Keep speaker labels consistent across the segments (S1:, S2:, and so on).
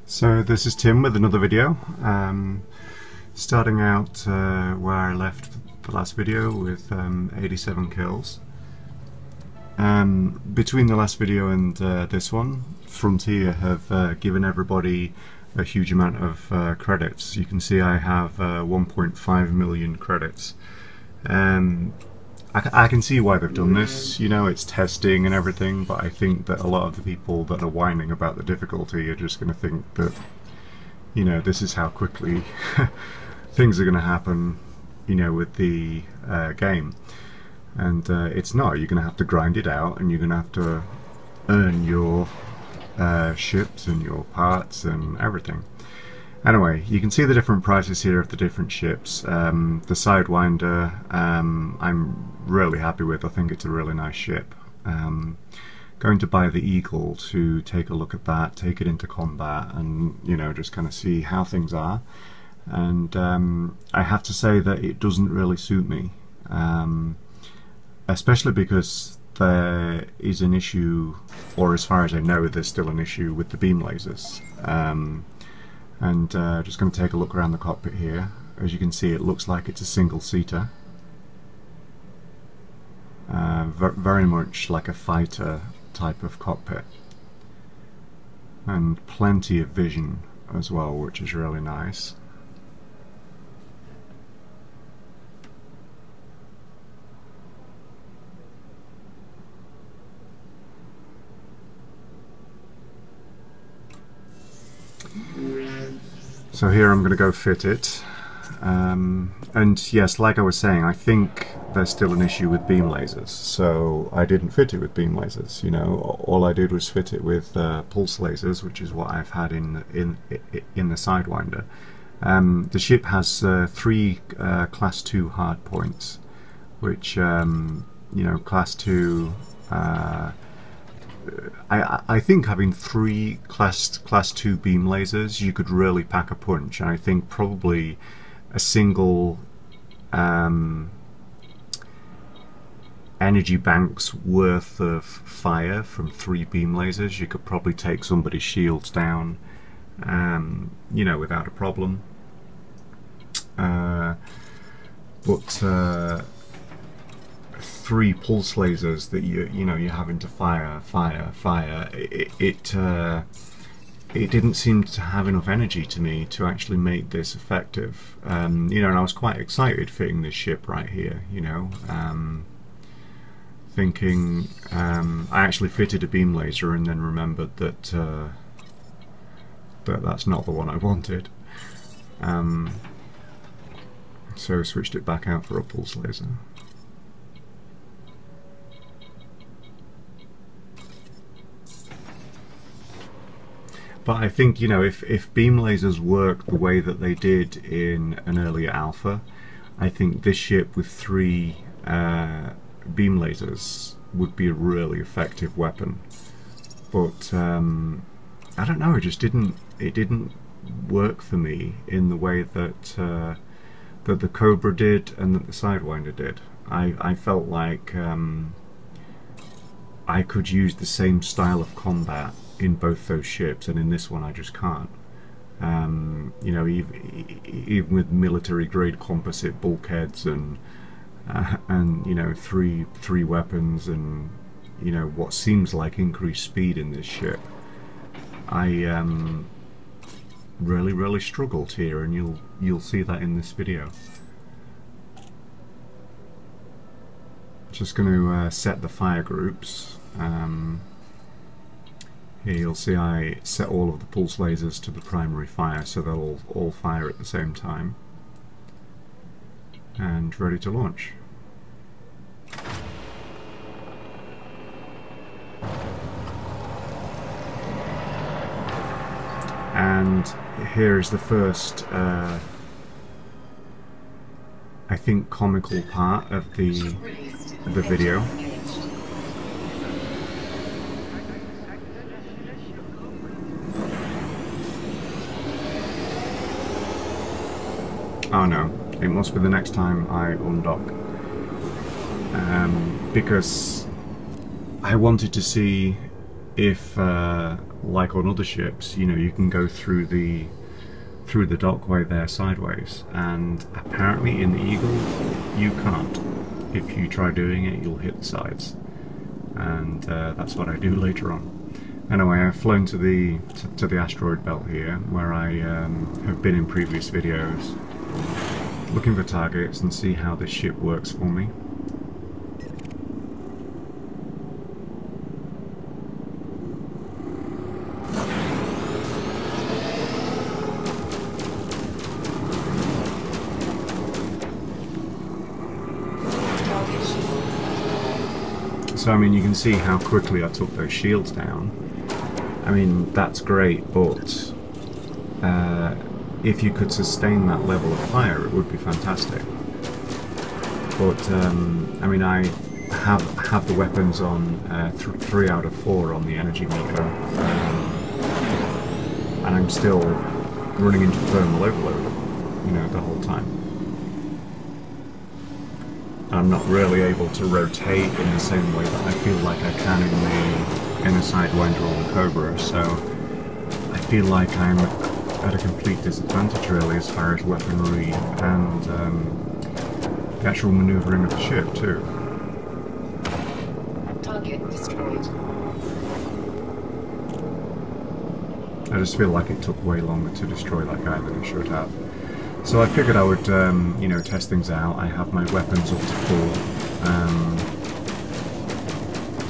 S1: So this is Tim with another video, starting out where I left the last video with 87 kills. Between the last video and this one, Frontier have given everybody a huge amount of credits. You can see I have 1.5 million credits. I can see why they've done this, you know, it's testing and everything, but I think that a lot of the people that are whining about the difficulty are just going to think that, you know, this is how quickly things are going to happen, you know, with the game. And it's not. You're going to have to grind it out, and you're going to have to earn your ships and your parts and everything. Anyway, you can see the different prices here of the different ships. The Sidewinder I'm really happy with. I think it's a really nice ship. Going to buy the Eagle to take a look at that, take it into combat, and, you know, just kind of see how things are. And I have to say that it doesn't really suit me, especially because there is an issue, or as far as I know there's still an issue with the beam lasers. And just going to take a look around the cockpit here. As you can see, it looks like it's a single-seater. Very much like a fighter type of cockpit. And plenty of vision as well, which is really nice. So here I'm going to go fit it, and yes, like I was saying, I think there's still an issue with beam lasers, so I didn't fit it with beam lasers, you know. All I did was fit it with pulse lasers, which is what I've had in the Sidewinder. The ship has 3 Class 2 hard points, which, you know, Class 2... I think having 3 class 2 beam lasers, you could really pack a punch, and I think probably a single energy bank's worth of fire from 3 beam lasers, you could probably take somebody's shields down, you know, without a problem. But 3 pulse lasers that you know you're having to fire. It didn't seem to have enough energy to me to actually make this effective. You know, and I was quite excited fitting this ship right here. You know, thinking I actually fitted a beam laser and then remembered that that's not the one I wanted. So I switched it back out for a pulse laser. But I think, you know, if beam lasers work the way that they did in an earlier alpha, I think this ship with 3 beam lasers would be a really effective weapon. But I don't know, it didn't work for me in the way that that the Cobra did and that the Sidewinder did. I felt like I could use the same style of combat in both those ships, and in this one I just can't. You know, even with military grade composite bulkheads and you know, three weapons and, you know, what seems like increased speed in this ship, I really struggled here, and you'll see that in this video. Just going to set the fire groups. Here you'll see I set all of the pulse lasers to the primary fire, so they'll all fire at the same time. And ready to launch. And here is the first, I think, comical part of the video. Oh no, it must be the next time I undock. Because I wanted to see if, like on other ships, you know, you can go through the dockway there sideways, and apparently in the Eagle you can't. If you try doing it, you'll hit the sides, and that's what I do later on. Anyway, I've flown to the asteroid belt here, where I have been in previous videos, looking for targets and see how this ship works for me. So I mean, you can see how quickly I took those shields down. I mean, that's great, but if you could sustain that level of fire, it would be fantastic. But I mean, I have the weapons on 3 out of 4 on the energy meter, and I'm still running into thermal overload, you know, the whole time. I'm not really able to rotate in the same way that I feel like I can in a Sidewinder or the Cobra, so I feel like I'm at a complete disadvantage really as far as weaponry and the actual manoeuvring of the ship too.
S2: Target destroyed.
S1: I just feel like it took way longer to destroy that guy than it should have. So I figured I would, you know, test things out. I have my weapons up to full.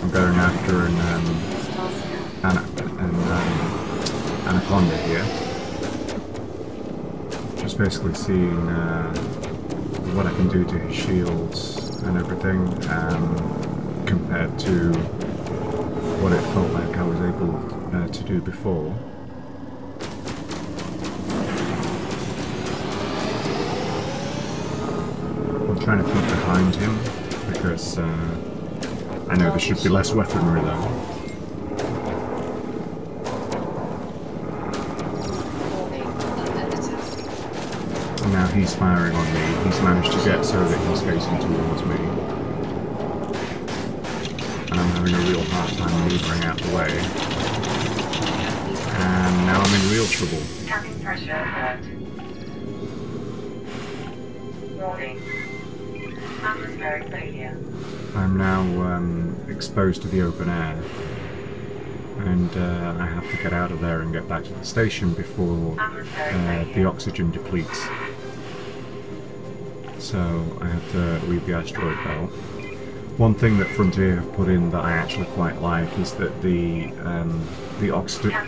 S1: I'm going after an Anaconda here. Just basically seeing what I can do to his shields and everything, compared to what it felt like I was able to do before. I'm trying to keep behind him because I know there should be less weaponry though. And now he's firing on me. He's managed to get so that he's facing towards me. And I'm having a real hard time maneuvering out the way. And now I'm in real trouble.
S2: Cabin pressure alert. Warning. Atmospheric failure.
S1: I'm now exposed to the open air, and I have to get out of there and get back to the station before the oxygen depletes. So I have to leave the asteroid belt. One thing that Frontier have put in that I actually quite like is that the oxygen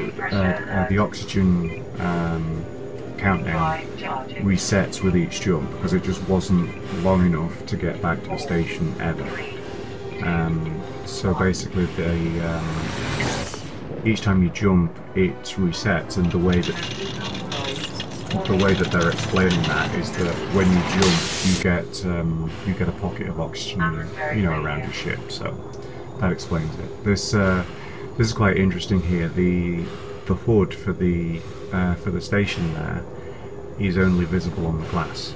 S1: countdown resets with each jump, because it just wasn't long enough to get back to the station ever. So basically, each time you jump, it resets, and the way that they're explaining that is that when you jump, you get a pocket of oxygen, you know, around your ship. So that explains it. This is quite interesting here. The hood for the station there is only visible on the glass,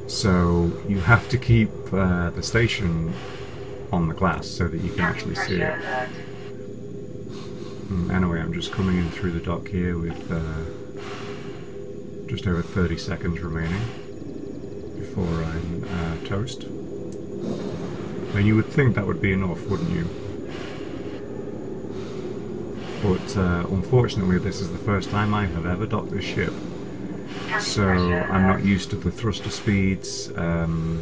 S1: so you have to keep the station on the glass so that you can actually see it. Anyway, I'm just coming in through the dock here with just over 30 seconds remaining before I'm toast. And you would think that would be enough, wouldn't you? But unfortunately, this is the first time I have ever docked this ship, so I'm not used to the thruster speeds, the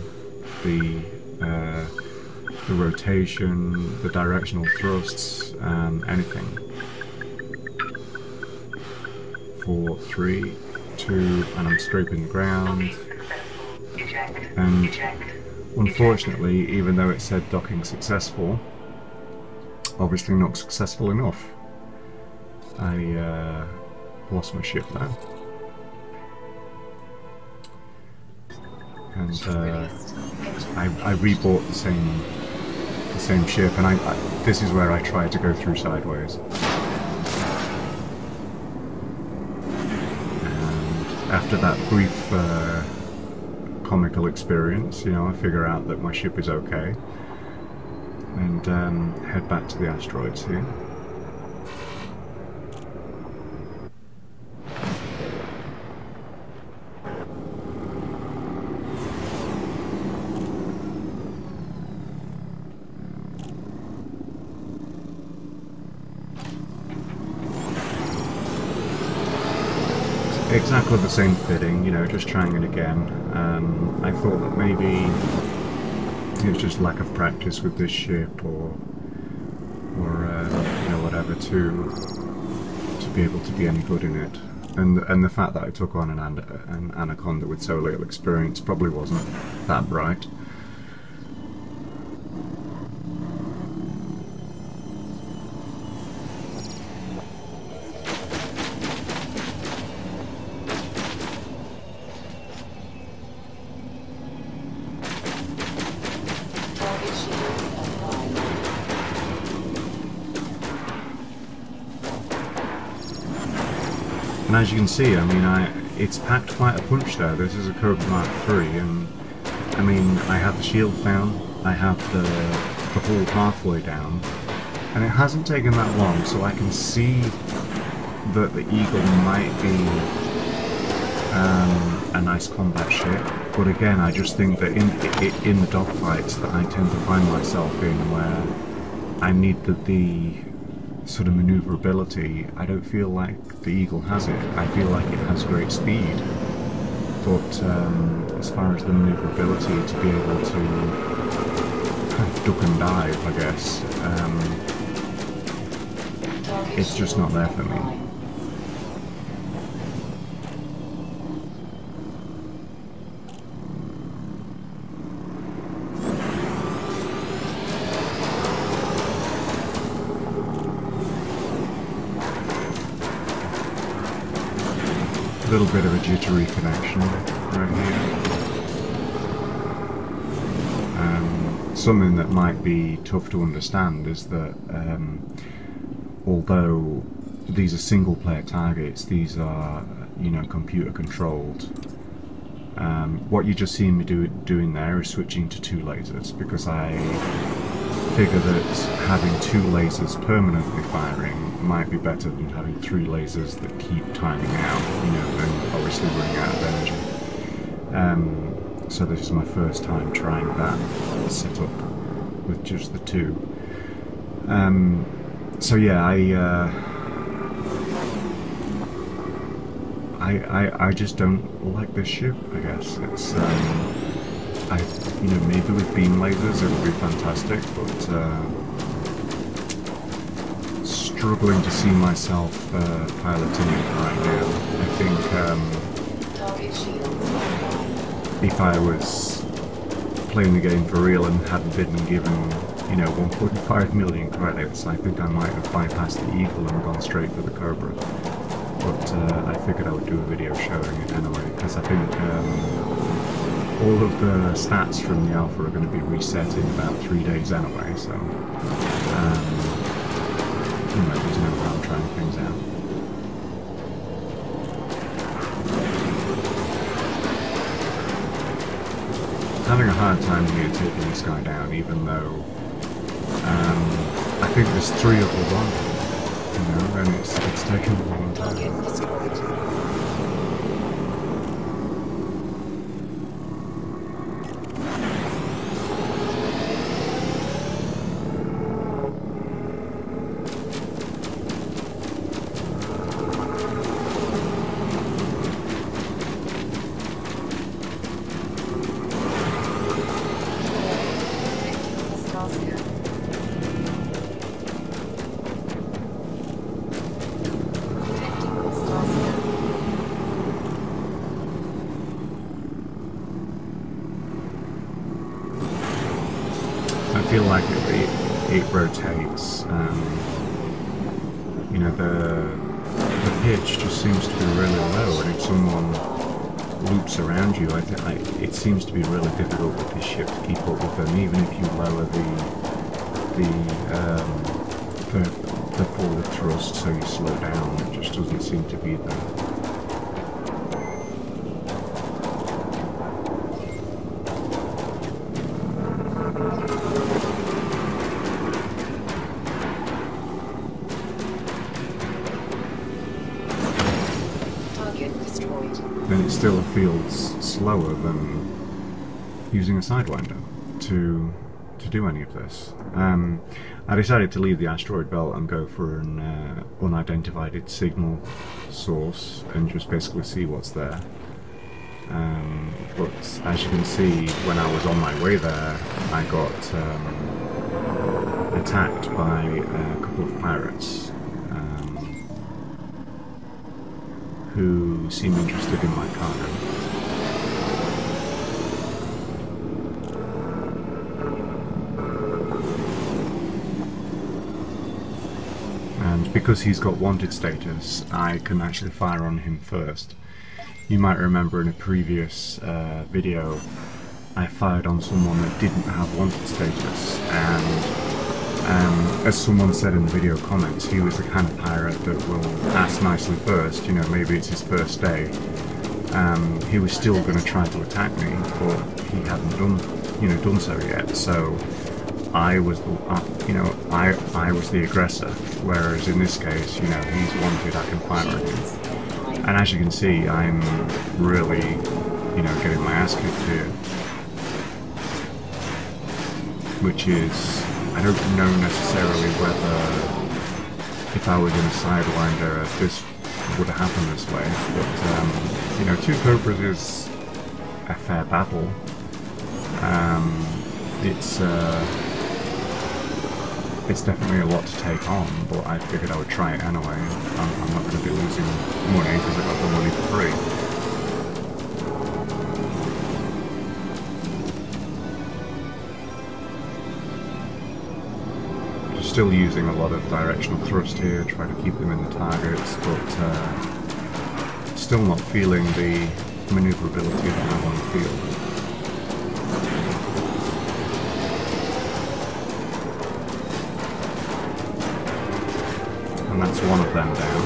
S1: rotation, the directional thrusts, anything. 4, 3, 2, and I'm scraping the ground. And unfortunately, even though it said docking successful, obviously not successful enough. I lost my ship there, and I rebought the same ship, and this is where I tried to go through sideways. And after that brief comical experience, you know, I figure out that my ship is okay, and head back to the asteroids here. exactly the same fitting, you know, just trying it again. I thought that maybe it was just lack of practice with this ship, or you know, whatever, to be able to be any good in it. And the fact that I took on an Anaconda with so little experience probably wasn't that bright. And as you can see, I mean, it's packed quite a punch there. This is a Cobra Mark III, and I mean, I have the shield down, I have the hull halfway down, and it hasn't taken that long, so I can see that the Eagle might be a nice combat ship. But again, I just think that in the dogfights that I tend to find myself in, where I need the sort of maneuverability, I don't feel like the Eagle has it. I feel like it has great speed, but as far as the maneuverability to be able to kind of duck and dive, I guess, it's just not there for me. A little bit of a jittery connection right here. Something that might be tough to understand is that although these are single player targets, these are, you know, computer controlled. What you just see me doing there is switching to 2 lasers, because I figure that having 2 lasers permanently firing might be better than having 3 lasers that keep timing out, you know, and obviously running out of energy. So this is my first time trying that setup with just the 2. So yeah, I just don't like this ship, I guess. It's you know, maybe with beam lasers it would be fantastic, but struggling to see myself piloting it right now. I think if I was playing the game for real and hadn't been given, you know, 1.5 million credits, I think I might have bypassed the Eagle and gone straight for the Cobra. But I figured I would do a video showing it anyway, because I think all of the stats from the alpha are going to be reset in about 3 days anyway, so you know, there's no harm trying things out. Having a hard time here taking this guy down, even though I think there's 3 of the one, you know, and it's taken a long time. I feel like it rotates. You know, the pitch just seems to be really low, and if someone loops around you, it seems to be really difficult with this ship to keep up with them. Even if you lower the forward thrust so you slow down, it just doesn't seem to be there. Then it still feels slower than using a Sidewinder to to do any of this. I decided to leave the asteroid belt and go for an unidentified signal source and just basically see what's there. But as you can see, when I was on my way there, I got attacked by a couple of pirates who seemed interested in my cargo. And because he's got wanted status, I can actually fire on him first. You might remember in a previous video I fired on someone that didn't have wanted status, and as someone said in the video comments, he was the kind of pirate that will ask nicely first, you know, maybe it's his first day. He was still going to try to attack me, but he hadn't done so yet, so I was the, I was the aggressor, whereas in this case, you know, he's wanted, I can fire on him. And as you can see, I'm really, you know, getting my ass kicked here. Which is, I don't know necessarily whether, if I was in a Sidewinder, this would have happened this way. But, you know, 2 Cobras is a fair battle. It's definitely a lot to take on, but I figured I would try it anyway. I'm not going to be losing money because I got the money for free. Just still using a lot of directional thrust here, try to keep them in the targets, but still not feeling the maneuverability that I want to feel. And that's one of them down.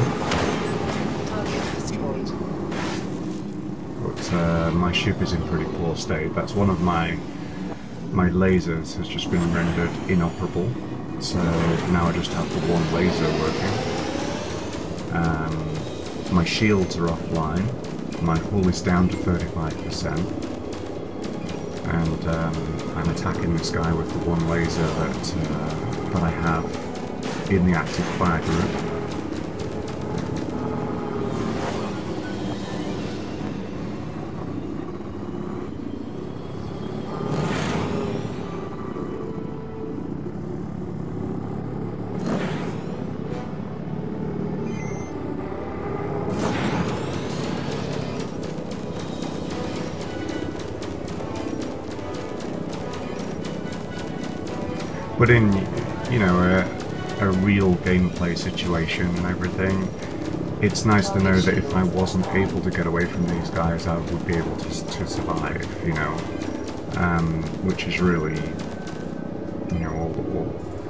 S1: But my ship is in pretty poor state. That's one of my lasers has just been rendered inoperable. So now I just have the one laser working. My shields are offline. My hull is down to 35%. And I'm attacking this guy with the one laser that I have in the active fire group. But in, you know, a real gameplay situation and everything, it's nice to know that if I wasn't able to get away from these guys, I would be able to survive, you know, which is really, you know,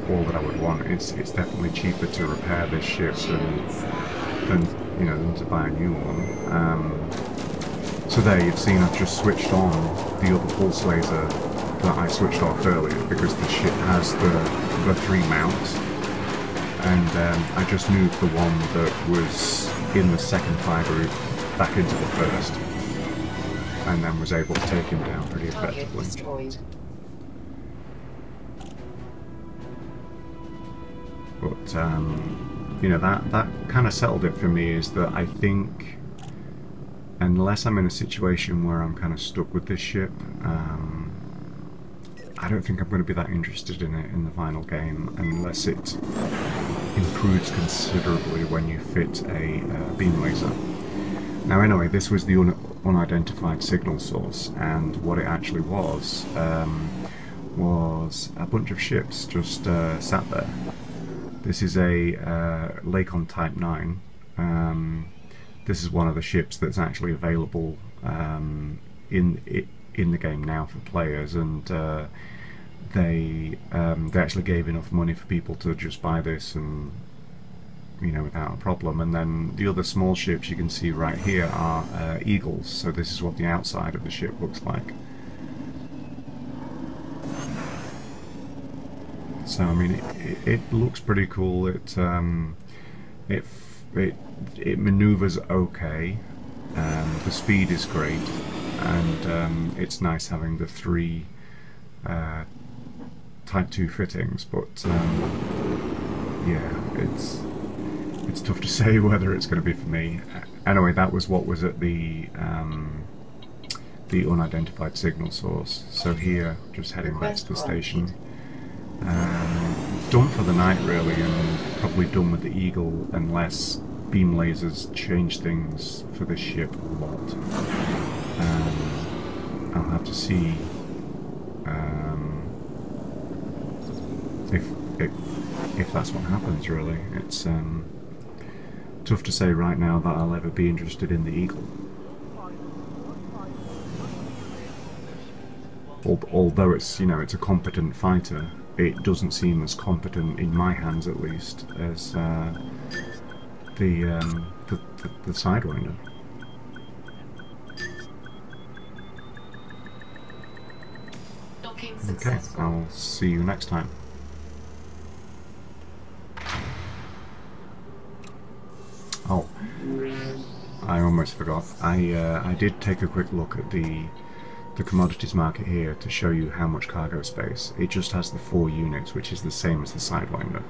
S1: all that I would want. It's definitely cheaper to repair this ship than you know, than to buy a new one. So there, you've seen I've just switched on the other pulse laser that I switched off earlier because the ship has the 3 mounts, and I just moved the one that was in the second fire group back into the first, and then was able to take him down pretty effectively. But you know, that kind of settled it for me, is that I think unless I'm in a situation where I'm kind of stuck with this ship, I don't think I'm going to be that interested in it in the final game, unless it improves considerably when you fit a beam laser. Now anyway, this was the unidentified signal source, and what it actually was a bunch of ships just sat there. This is a Lakon Type 9. This is one of the ships that's actually available in the game now for players, and they actually gave enough money for people to just buy this, and you know, without a problem. And then the other small ships you can see right here are Eagles. So this is what the outside of the ship looks like. So I mean, it looks pretty cool. It maneuvers okay. The speed is great, and it's nice having the 3 Type 2 fittings, but yeah, it's tough to say whether it's going to be for me. Anyway, that was what was at the unidentified signal source. So here, just heading back to the station. Done for the night really, and probably done with the Eagle unless beam lasers change things for this ship a lot. I'll have to see if that's what happens really. It's tough to say right now that I'll ever be interested in the Eagle. Although it's, you know, it's a competent fighter, it doesn't seem as competent, in my hands at least, as the Sidewinder. Okay, I'll see you next time. Oh, I almost forgot. I did take a quick look at the commodities market here to show you how much cargo space. It just has the 4 units, which is the same as the Sidewinder.